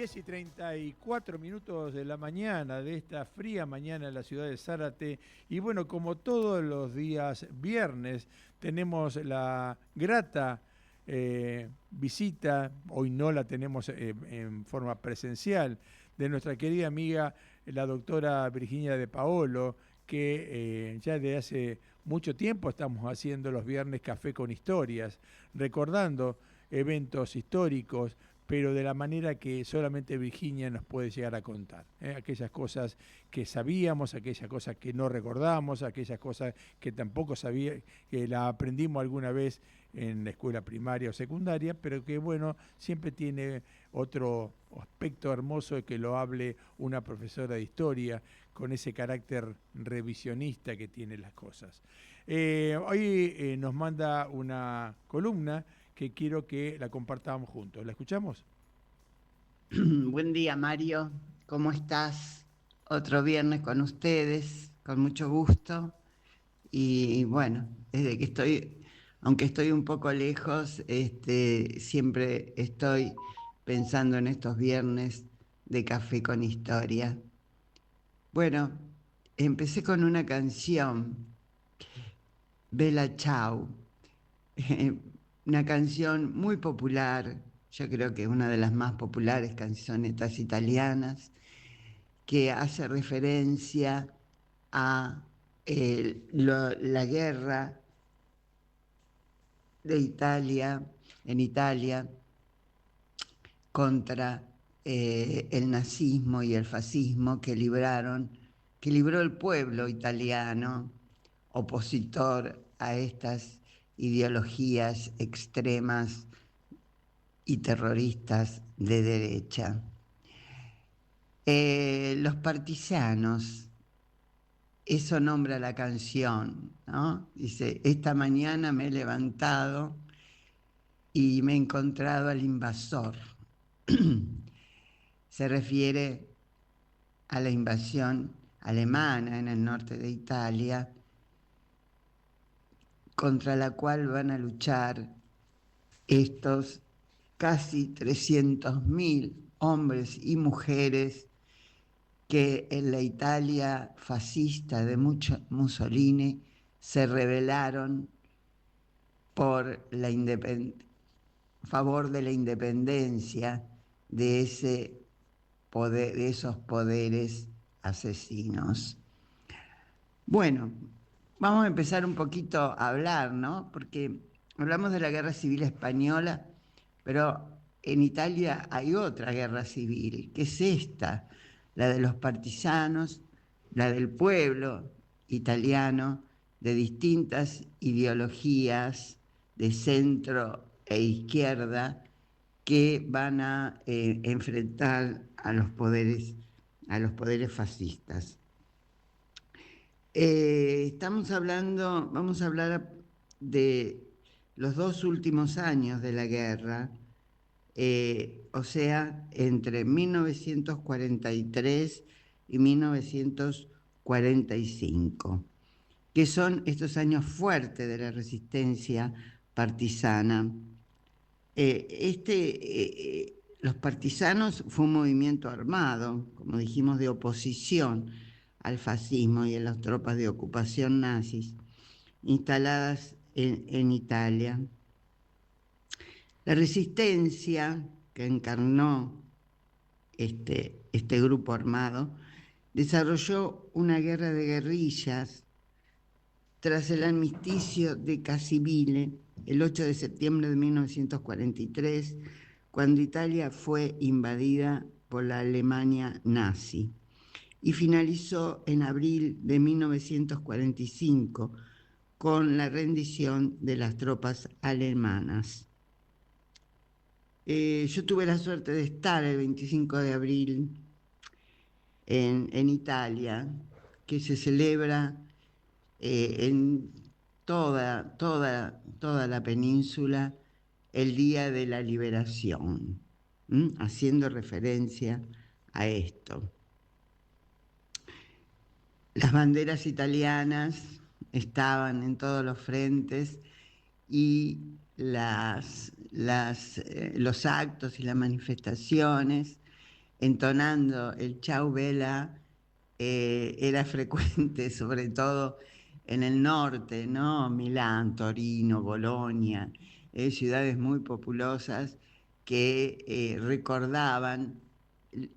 10:34 de la mañana, de esta fría mañana en la ciudad de Zárate. Y bueno, como todos los días viernes, tenemos la grata visita, hoy no la tenemos en forma presencial, de nuestra querida amiga, la doctora Virginia de Paolo, que ya desde hace mucho tiempo estamos haciendo los viernes Café con Historias, recordando eventos históricos, pero de la manera que solamente Virginia nos puede llegar a contar. Aquellas cosas que sabíamos, aquellas cosas que no recordamos, aquellas cosas que tampoco sabía, que la aprendimos alguna vez en la escuela primaria o secundaria, pero que bueno, siempre tiene otro aspecto hermoso de que lo hable una profesora de historia, con ese carácter revisionista que tiene las cosas. Hoy nos manda una columna que quiero que la compartamos juntos. ¿La escuchamos? Buen día, Mario. ¿Cómo estás? Otro viernes con ustedes, con mucho gusto. Y bueno, desde que estoy, aunque estoy un poco lejos, siempre estoy pensando en estos viernes de café con historia. Bueno, empecé con una canción, Bella Ciao, una canción muy popular, yo creo que es una de las más populares cancionetas italianas, que hace referencia a la guerra de Italia, en Italia, contra el nazismo y el fascismo que libró el pueblo italiano opositor a estas ideologías extremas y terroristas de derecha. Los partisanos, eso nombra la canción, ¿no? Dice, esta mañana me he levantado y me he encontrado al invasor. Se refiere a la invasión alemana en el norte de Italia, contra la cual van a luchar estos casi 300.000 hombres y mujeres que en la Italia fascista de Mussolini se rebelaron por la favor de la independencia de ese poder, de esos poderes asesinos. Bueno, vamos a empezar un poquito a hablar, ¿no? Porque hablamos de la Guerra Civil Española, pero en Italia hay otra guerra civil, que es esta, la de los partisanos, la del pueblo italiano, de distintas ideologías de centro e izquierda, que van a enfrentar a los poderes fascistas. Vamos a hablar de los dos últimos años de la guerra, o sea, entre 1943 y 1945, que son estos años fuertes de la resistencia partisana. Los partisanos fue un movimiento armado, como dijimos, de oposición al fascismo y a las tropas de ocupación nazis instaladas en Italia. La resistencia que encarnó este grupo armado desarrolló una guerra de guerrillas tras el armisticio de Cassibile, el 8 de septiembre de 1943, cuando Italia fue invadida por la Alemania nazi, y finalizó en abril de 1945 con la rendición de las tropas alemanas. Yo tuve la suerte de estar el 25 de abril en Italia, que se celebra en toda la península el Día de la Liberación, haciendo referencia a esto. Las banderas italianas estaban en todos los frentes y los actos y las manifestaciones entonando el Chau Vela era frecuente, sobre todo en el norte, ¿no? Milán, Torino, Bolonia, ciudades muy populosas que recordaban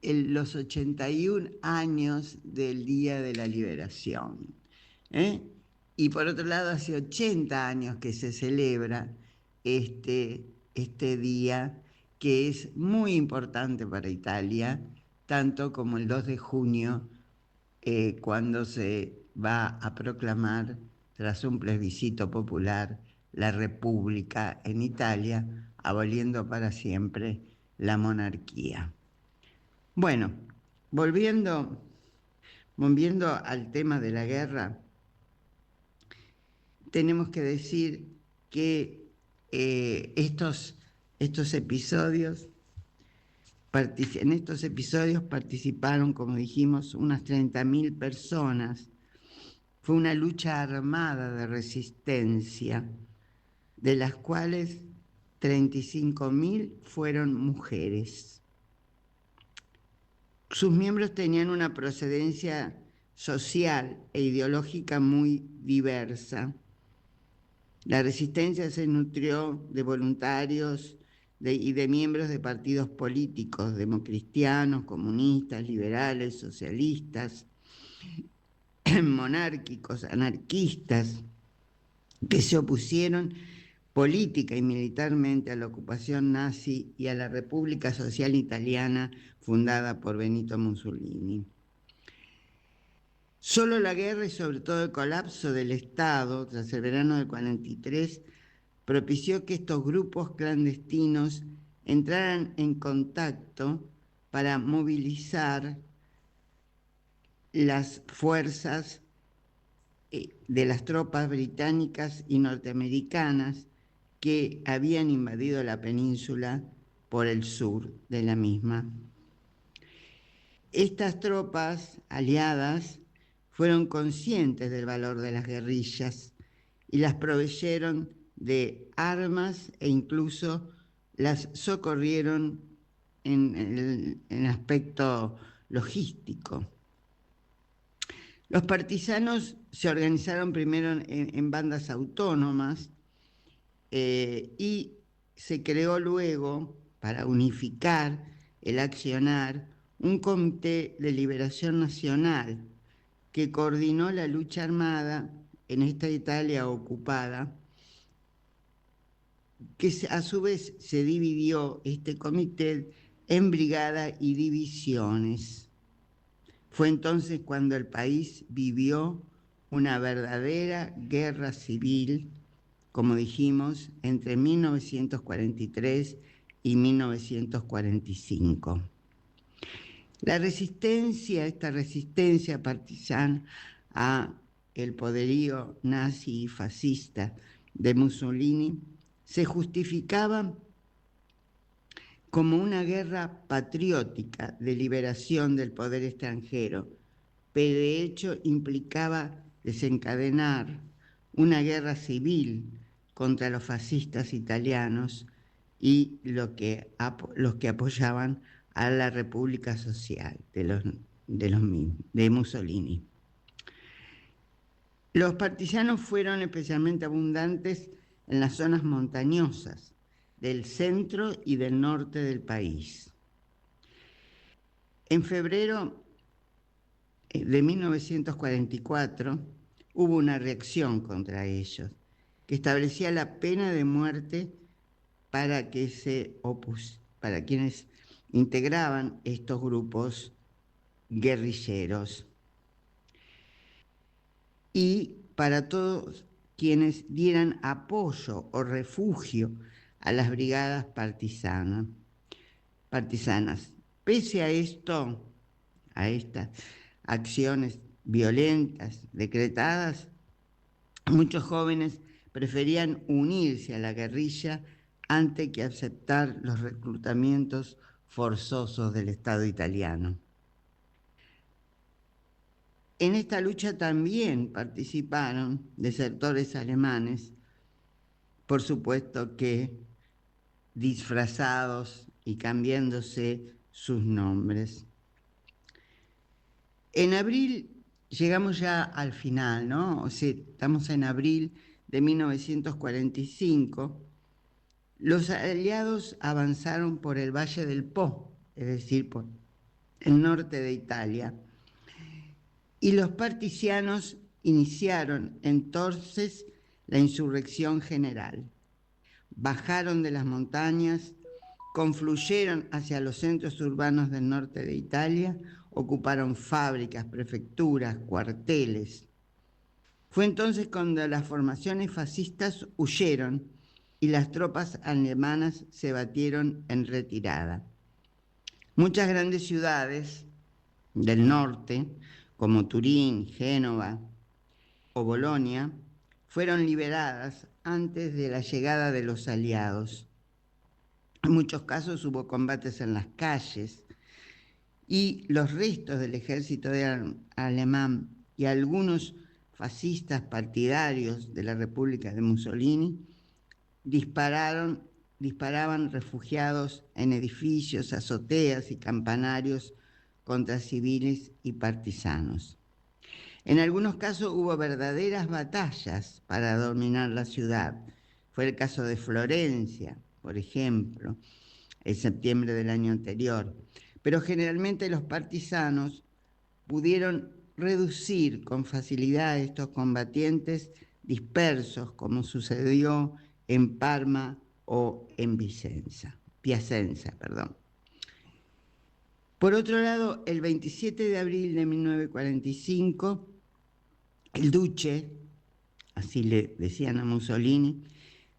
los 81 años del Día de la Liberación. Y por otro lado, hace 80 años que se celebra este día, que es muy importante para Italia, tanto como el 2 de junio, cuando se va a proclamar, tras un plebiscito popular, la República en Italia, aboliendo para siempre la monarquía. Bueno, volviendo al tema de la guerra, tenemos que decir que estos episodios, en estos episodios participaron, como dijimos, unas 30.000 personas. Fue una lucha armada de resistencia, de las cuales 35.000 fueron mujeres. Sus miembros tenían una procedencia social e ideológica muy diversa. La resistencia se nutrió de voluntarios y de miembros de partidos políticos, democristianos, comunistas, liberales, socialistas, monárquicos, anarquistas, que se opusieron política y militarmente a la ocupación nazi y a la República Social Italiana fundada por Benito Mussolini. Solo la guerra y sobre todo el colapso del Estado tras el verano del 43 propició que estos grupos clandestinos entraran en contacto para movilizar las fuerzas de las tropas británicas y norteamericanas que habían invadido la península por el sur de la misma. Estas tropas aliadas fueron conscientes del valor de las guerrillas y las proveyeron de armas e incluso las socorrieron en el aspecto logístico. Los partisanos se organizaron primero en bandas autónomas y se creó luego, para unificar el accionar, un comité de liberación nacional que coordinó la lucha armada en esta Italia ocupada, que a su vez se dividió este comité en brigadas y divisiones. Fue entonces cuando el país vivió una verdadera guerra civil, como dijimos, entre 1943 y 1945. Esta resistencia partisana a el poderío nazi y fascista de Mussolini se justificaba como una guerra patriótica de liberación del poder extranjero, pero de hecho implicaba desencadenar una guerra civil contra los fascistas italianos y los que apoyaban a la República Social de Mussolini. Los partisanos fueron especialmente abundantes en las zonas montañosas del centro y del norte del país. En febrero de 1944 hubo una reacción contra ellos que establecía la pena de muerte para quienes integraban estos grupos guerrilleros y para todos quienes dieran apoyo o refugio a las brigadas partisanas. Pese a esto, a estas acciones violentas decretadas, muchos jóvenes preferían unirse a la guerrilla antes que aceptar los reclutamientos forzosos del Estado italiano. En esta lucha también participaron desertores alemanes, por supuesto que disfrazados y cambiándose sus nombres. En abril, llegamos ya al final, ¿no? O sea, estamos en abril de 1945. Los aliados avanzaron por el Valle del Po, es decir, por el norte de Italia, y los partisianos iniciaron entonces la insurrección general. Bajaron de las montañas, confluyeron hacia los centros urbanos del norte de Italia, ocuparon fábricas, prefecturas, cuarteles. Fue entonces cuando las formaciones fascistas huyeron y las tropas alemanas se batieron en retirada. Muchas grandes ciudades del norte, como Turín, Génova o Bolonia, fueron liberadas antes de la llegada de los aliados. En muchos casos hubo combates en las calles y los restos del ejército alemán y algunos fascistas partidarios de la República de Mussolini disparaban refugiados en edificios, azoteas y campanarios contra civiles y partisanos. En algunos casos hubo verdaderas batallas para dominar la ciudad. Fue el caso de Florencia, por ejemplo, en septiembre del año anterior. Pero generalmente los partisanos pudieron reducir con facilidad a estos combatientes dispersos, como sucedió en Parma o en Piacenza. Por otro lado, el 27 de abril de 1945, el Duce, así le decían a Mussolini,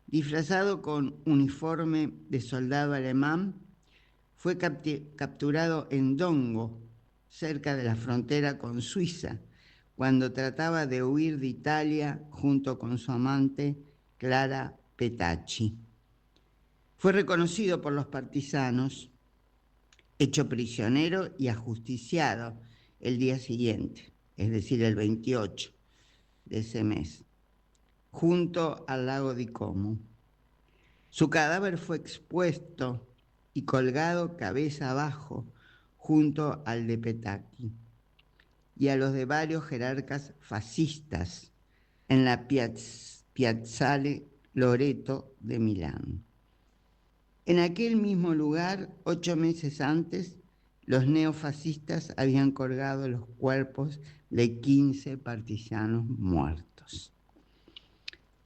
disfrazado con uniforme de soldado alemán, fue capturado en Dongo, cerca de la frontera con Suiza, cuando trataba de huir de Italia junto con su amante Clara Petacci. Fue reconocido por los partisanos, hecho prisionero y ajusticiado el día siguiente, es decir, el 28 de ese mes, junto al lago di Como. Su cadáver fue expuesto y colgado cabeza abajo junto al de Petacci y a los de varios jerarcas fascistas en la Piazzale Loreto de Milán. En aquel mismo lugar, 8 meses antes, los neofascistas habían colgado los cuerpos de 15 partisanos muertos.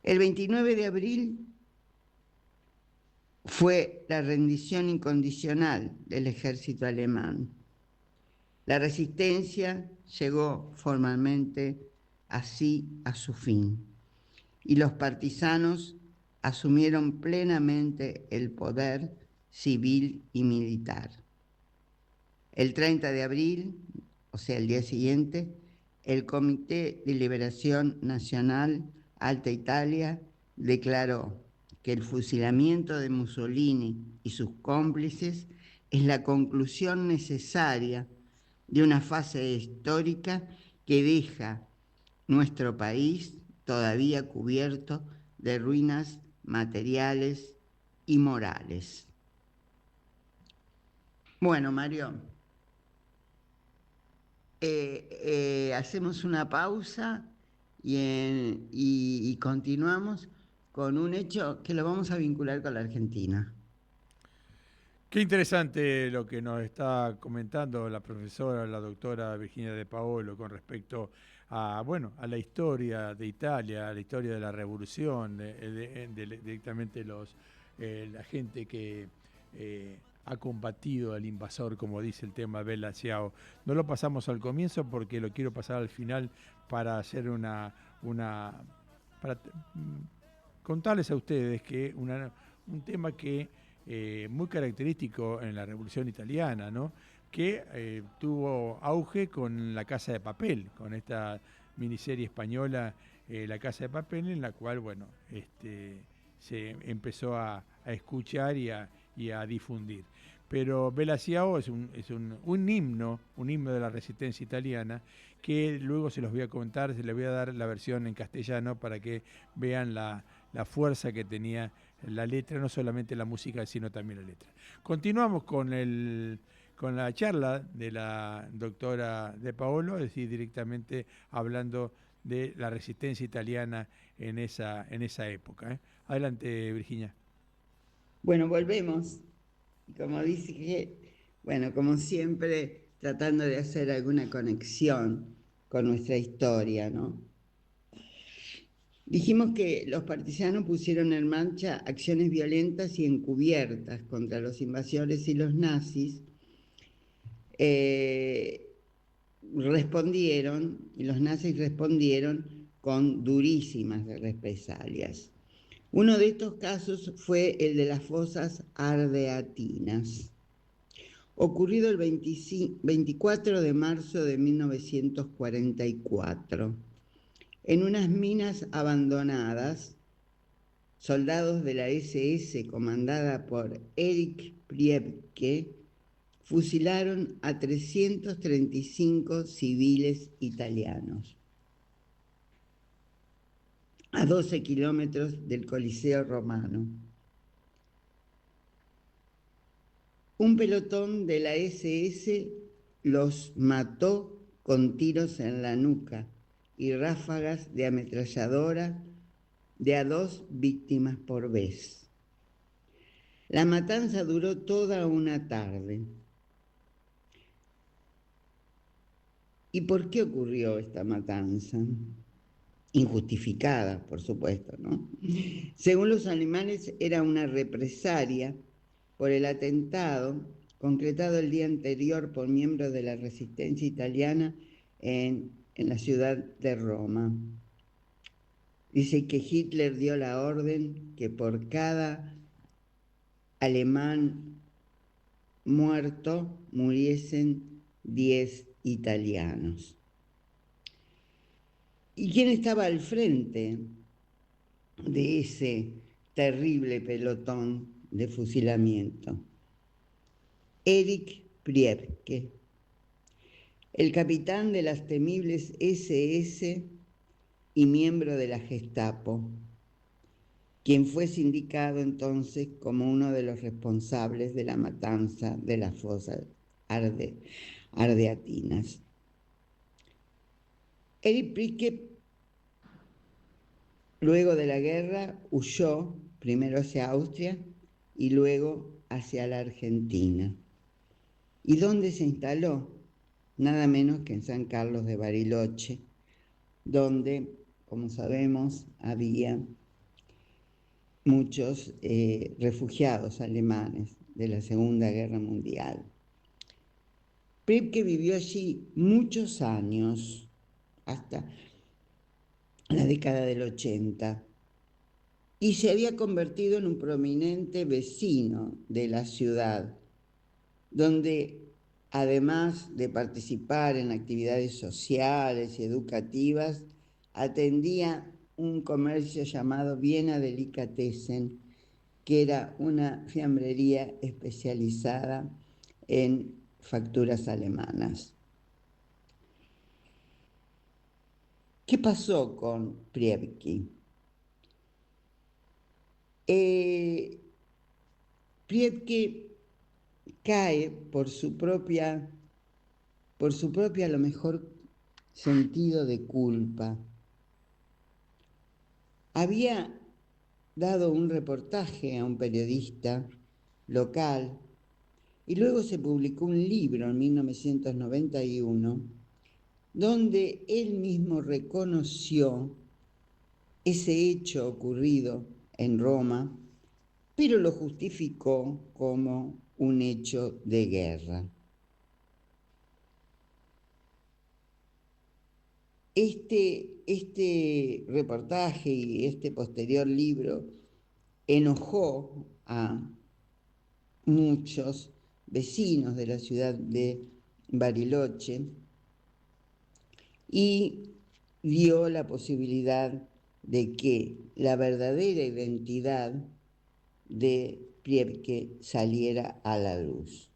El 29 de abril fue la rendición incondicional del ejército alemán. La resistencia llegó formalmente así a su fin y los partisanos asumieron plenamente el poder civil y militar. El 30 de abril, o sea, el día siguiente, el Comité de Liberación Nacional Alta Italia declaró que el fusilamiento de Mussolini y sus cómplices es la conclusión necesaria de una fase histórica que deja nuestro país todavía cubierto de ruinas materiales y morales. Bueno, Mario, hacemos una pausa y continuamos con un hecho que lo vamos a vincular con la Argentina. Qué interesante lo que nos está comentando la profesora, la doctora Virginia De Paolo, con respecto a, bueno, a la historia de Italia, a la historia de la revolución, directamente la gente que ha combatido al invasor, como dice el tema Bella Ciao. No lo pasamos al comienzo porque lo quiero pasar al final para hacer para contarles a ustedes que un tema que muy característico en la Revolución Italiana, ¿no? Que tuvo auge con La Casa de Papel, con esta miniserie española, La Casa de Papel, en la cual, bueno, se empezó a escuchar y a difundir. Pero Bella Ciao es un himno de la resistencia italiana, que luego se los voy a contar, se les voy a dar la versión en castellano para que vean la fuerza que tenía la letra, no solamente la música, sino también la letra. Continuamos con con la charla de la doctora De Paolo, es decir, directamente hablando de la resistencia italiana en esa época. Adelante, Virginia. Bueno, volvemos. Como dije, bueno, como siempre, tratando de hacer alguna conexión con nuestra historia, ¿no? Dijimos que los partisanos pusieron en marcha acciones violentas y encubiertas contra los invasores y los nazis. Y los nazis respondieron con durísimas represalias. Uno de estos casos fue el de las fosas ardeatinas, ocurrido el 24 de marzo de 1944. En unas minas abandonadas, soldados de la SS comandada por Erich Priebke fusilaron a 335 civiles italianos a 12 kilómetros del Coliseo Romano. Un pelotón de la SS los mató con tiros en la nuca y ráfagas de ametralladora de a 2 víctimas por vez. La matanza duró toda una tarde. ¿Y por qué ocurrió esta matanza? Injustificada, por supuesto, ¿no? Según los alemanes, era una represalia por el atentado concretado el día anterior por miembros de la resistencia italiana en la ciudad de Roma. Dice que Hitler dio la orden que por cada alemán muerto muriesen 10 italianos. ¿Y quién estaba al frente de ese terrible pelotón de fusilamiento? Erich Priebke, el capitán de las temibles SS y miembro de la Gestapo, quien fue sindicado entonces como uno de los responsables de la matanza de las fosas ardeatinas. Erich Priebke, luego de la guerra, huyó primero hacia Austria y luego hacia la Argentina. ¿Y dónde se instaló? Nada menos que en San Carlos de Bariloche, donde, como sabemos, había muchos refugiados alemanes de la Segunda Guerra Mundial. Priebke vivió allí muchos años, hasta la década del 80, y se había convertido en un prominente vecino de la ciudad, donde además de participar en actividades sociales y educativas, atendía un comercio llamado Viena Delicatessen, que era una fiambrería especializada en facturas alemanas. ¿Qué pasó con Priebke? Priebke cae por su propia a lo mejor sentido de culpa. Había dado un reportaje a un periodista local y luego se publicó un libro en 1991 donde él mismo reconoció ese hecho ocurrido en Roma, pero lo justificó como un hecho de guerra. Este reportaje y este posterior libro enojó a muchos vecinos de la ciudad de Bariloche y dio la posibilidad de que la verdadera identidad de Priebke saliera a la luz.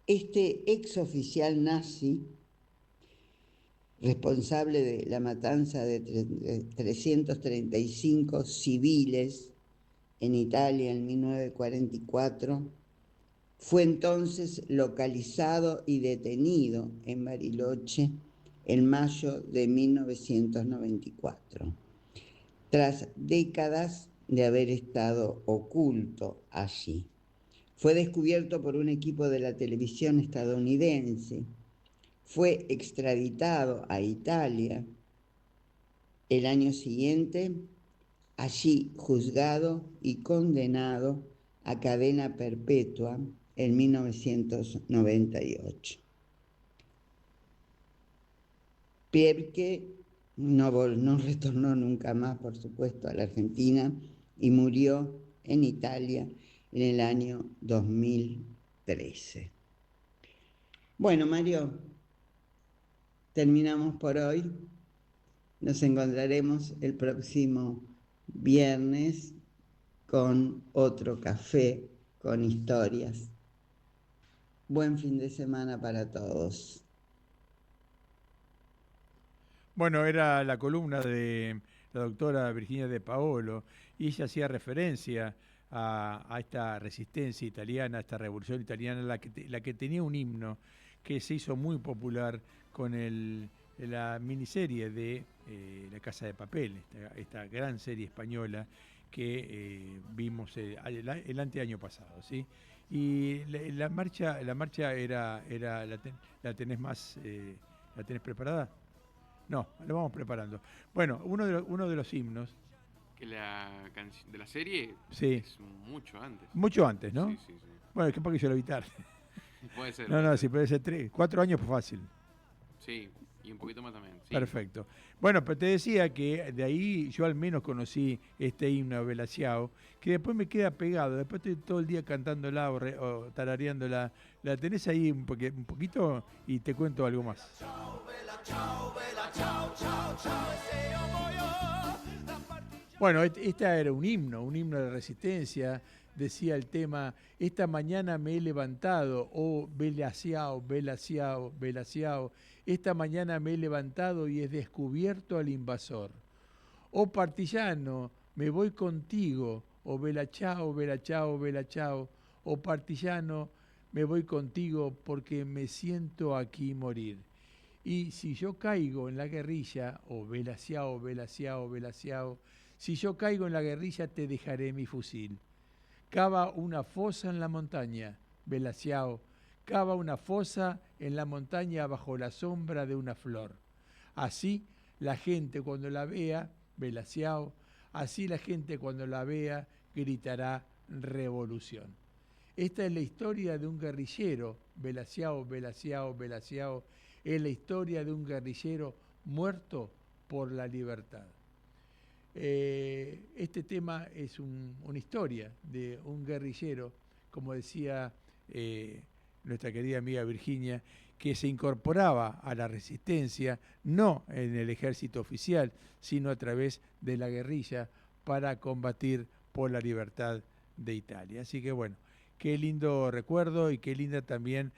Este exoficial nazi, responsable de la matanza de 335 civiles en Italia en 1944, Fue entonces localizado y detenido en Bariloche en mayo de 1994, tras décadas de haber estado oculto allí. Fue descubierto por un equipo de la televisión estadounidense. Fue extraditado a Italia el año siguiente, allí juzgado y condenado a cadena perpetua en 1998. Pierke no retornó nunca más, por supuesto, a la Argentina y murió en Italia en el año 2013. Bueno, Mario, terminamos por hoy. Nos encontraremos el próximo viernes con otro café con historias. Buen fin de semana para todos. Bueno, era la columna de la doctora Virginia De Paolo y ella hacía referencia a esta resistencia italiana, a esta revolución italiana, la que tenía un himno que se hizo muy popular con la miniserie de La Casa de Papel, esta gran serie española que vimos el anteaño pasado, ¿sí? Y la marcha la tenés más, ¿la tenés preparada? No, lo vamos preparando. Bueno, uno de los himnos. Que la canción de la serie Sí, es mucho antes. mucho antes, Sí, ¿no? sí, sí. Bueno, es que para que yo lo evitar. Puede ser, No, puede no, ser. si puede ser 4 años, pues fácil. Sí, y un poquito más también. Sí. Perfecto. Bueno, pero te decía que de ahí yo al menos conocí este himno de Belaciao, que después me queda pegado. Después estoy todo el día cantándola o tarareándola. La tenés ahí un poquito y te cuento algo más. Bueno, esta era un himno de resistencia. Decía el tema, esta mañana me he levantado, oh Belaciao, Belaciao, Belaciao. Esta mañana me he levantado y he descubierto al invasor. Oh partillano, me voy contigo, oh Belachao, Belachao, Belachao. Oh partillano, me voy contigo porque me siento aquí morir. Y si yo caigo en la guerrilla, oh Belaciao, Belaciao, Belaciao, si yo caigo en la guerrilla te dejaré mi fusil. Cava una fosa en la montaña, Belaciao, cava una fosa en la montaña bajo la sombra de una flor. Así la gente cuando la vea, Belaciao, así la gente cuando la vea gritará revolución. Esta es la historia de un guerrillero, Belaciao, Belaciao, Belaciao, es la historia de un guerrillero muerto por la libertad. Este tema es una historia de un guerrillero, como decía nuestra querida amiga Virginia, que se incorporaba a la resistencia, no en el ejército oficial, sino a través de la guerrilla para combatir por la libertad de Italia. Así que bueno, qué lindo recuerdo y qué linda también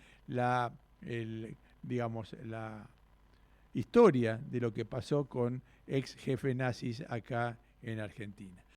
digamos, la historia de lo que pasó con ex jefe nazis acá en Argentina.